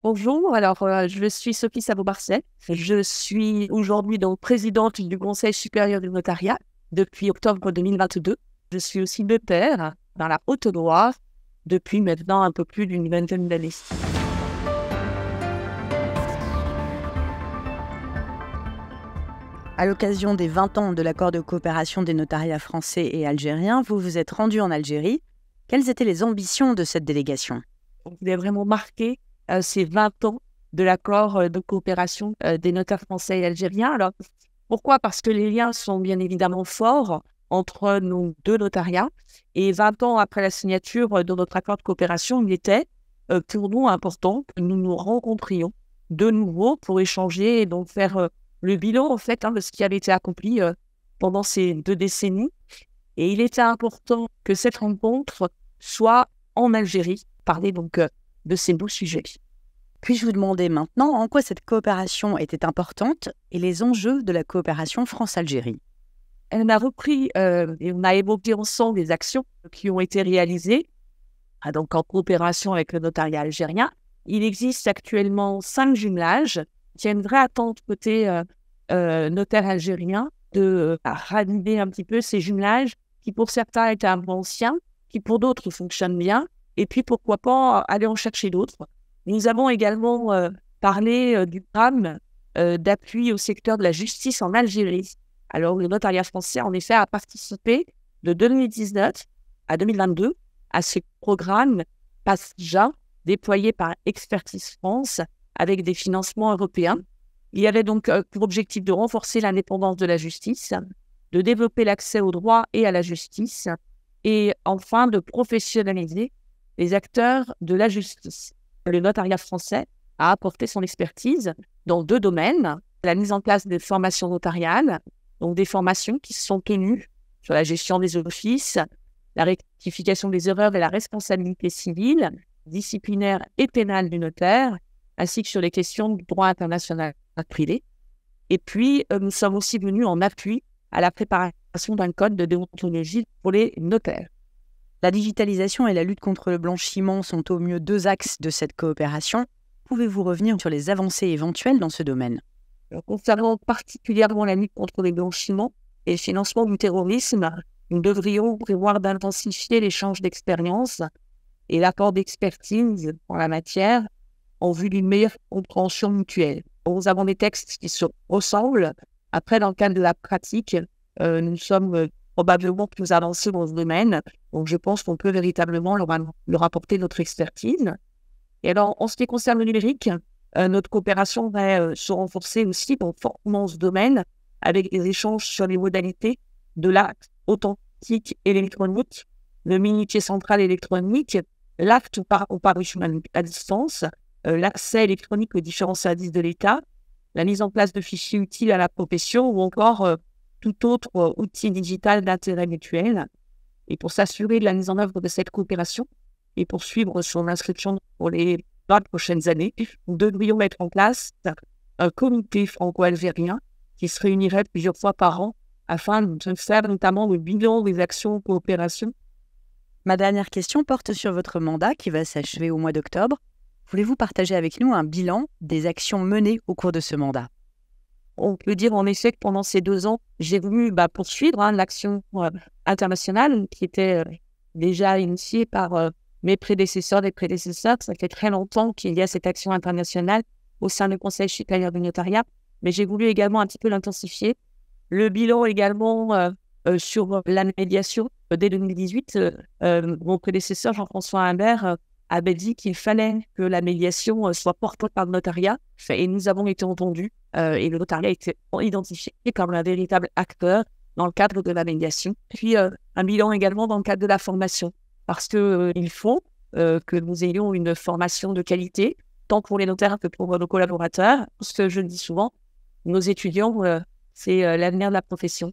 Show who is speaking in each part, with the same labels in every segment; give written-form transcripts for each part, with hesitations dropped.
Speaker 1: Bonjour, je suis Sophie Sabo-Barcet. Je suis aujourd'hui donc présidente du Conseil supérieur du notariat depuis octobre 2022. Je suis aussi notaire dans la Haute-Loire depuis maintenant un peu plus d'une vingtaine d'années.
Speaker 2: À l'occasion des 20 ans de l'accord de coopération des notariats français et algériens, vous vous êtes rendu en Algérie. Quelles étaient les ambitions de cette délégation ?
Speaker 1: On voulait vraiment marquer ces 20 ans de l'accord de coopération des notaires français et algériens. Alors, pourquoi ? Parce que les liens sont bien évidemment forts entre nos deux notariats. Et 20 ans après la signature de notre accord de coopération, il était pour nous important que nous nous rencontrions de nouveau pour échanger et donc faire le bilan en fait de ce qui avait été accompli pendant ces 2 décennies. Et il était important que cette rencontre soit en Algérie, parler donc de ces beaux sujets.
Speaker 2: Puis-je vous demander maintenant en quoi cette coopération était importante et les enjeux de la coopération France-Algérie ?
Speaker 1: Elle a repris et on a évoqué ensemble les actions qui ont été réalisées donc en coopération avec le notariat algérien. Il existe actuellement 5 jumelages. Il y a une vraie attente côté notaire algérien de raviver un petit peu ces jumelages qui pour certains étaient un peu anciens, qui pour d'autres fonctionnent bien, et puis pourquoi pas aller en chercher d'autres. Nous avons également parlé du programme d'appui au secteur de la justice en Algérie. Alors le notariat français en effet a participé de 2019 à 2022 à ce programme PASJA déployé par Expertise France avec des financements européens. Il y avait donc pour objectif de renforcer l'indépendance de la justice, de développer l'accès au droit et à la justice, et enfin de professionnaliser les acteurs de la justice. Le notariat français a apporté son expertise dans 2 domaines, la mise en place des formations notariales, donc des formations qui sont tenues sur la gestion des offices, la rectification des erreurs et la responsabilité civile, disciplinaire et pénale du notaire, ainsi que sur les questions du droit international privé. Et puis, nous sommes aussi venus en appui à la préparation d'un code de déontologie pour les notaires.
Speaker 2: La digitalisation et la lutte contre le blanchiment sont au mieux 2 axes de cette coopération. Pouvez-vous revenir sur les avancées éventuelles dans ce domaine ?
Speaker 1: Concernant particulièrement la lutte contre les blanchiments et le financement du terrorisme, nous devrions prévoir d'intensifier l'échange d'expériences et l'apport d'expertise en la matière en vue d'une meilleure compréhension mutuelle. Nous avons des textes qui se ressemblent. Après, dans le cadre de la pratique, nous sommes probablement plus avancés dans ce domaine. Donc, je pense qu'on peut véritablement leur apporter notre expertise. Et alors, en ce qui concerne le numérique, notre coopération va se renforcer aussi fortement dans ce domaine avec des échanges sur les modalités de l'acte authentique électronique, le minutier central électronique, l'acte ou parution à distance, l'accès électronique aux différents services de l'État, la mise en place de fichiers utiles à la profession ou encore tout autre outil digital d'intérêt mutuel. Et pour s'assurer de la mise en œuvre de cette coopération et poursuivre son inscription pour les 20 prochaines années, nous devrions mettre en place un comité franco-algérien qui se réunirait plusieurs fois par an afin de faire notamment le bilan des actions de coopération.
Speaker 2: Ma dernière question porte sur votre mandat qui va s'achever au mois d'octobre. Voulez-vous partager avec nous un bilan des actions menées au cours de ce mandat ?
Speaker 1: On peut dire en effet que pendant ces 2 ans, j'ai voulu poursuivre l'action internationale qui était déjà initiée par mes prédécesseurs, des prédécesseurs. Ça fait très longtemps qu'il y a cette action internationale au sein du Conseil supérieur du notariat, mais j'ai voulu également un petit peu l'intensifier. Le bilan également sur la médiation. Dès 2018, mon prédécesseur Jean-François Humbert avait dit qu'il fallait que la médiation soit portée par le notariat, et nous avons été entendus, et le notariat a été identifié comme un véritable acteur dans le cadre de la médiation. Puis un bilan également dans le cadre de la formation, parce qu'il faut que nous ayons une formation de qualité, tant pour les notaires que pour nos collaborateurs, parce que je le dis souvent, nos étudiants, c'est l'avenir de la profession.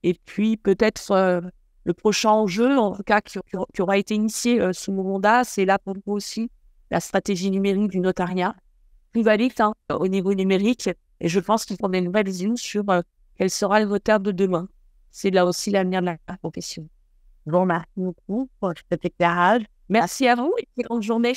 Speaker 1: Et puis peut-être le prochain enjeu, en tout cas qui aura été initié sous mon mandat, c'est là pour nous aussi la stratégie numérique du notariat, plus valide au niveau numérique. Et je pense qu'il faut une nouvelle vision sur quel sera le notaire de demain. C'est là aussi l'avenir de la profession. Bon, merci beaucoup pour cet éclairage. Merci à vous et bonne journée.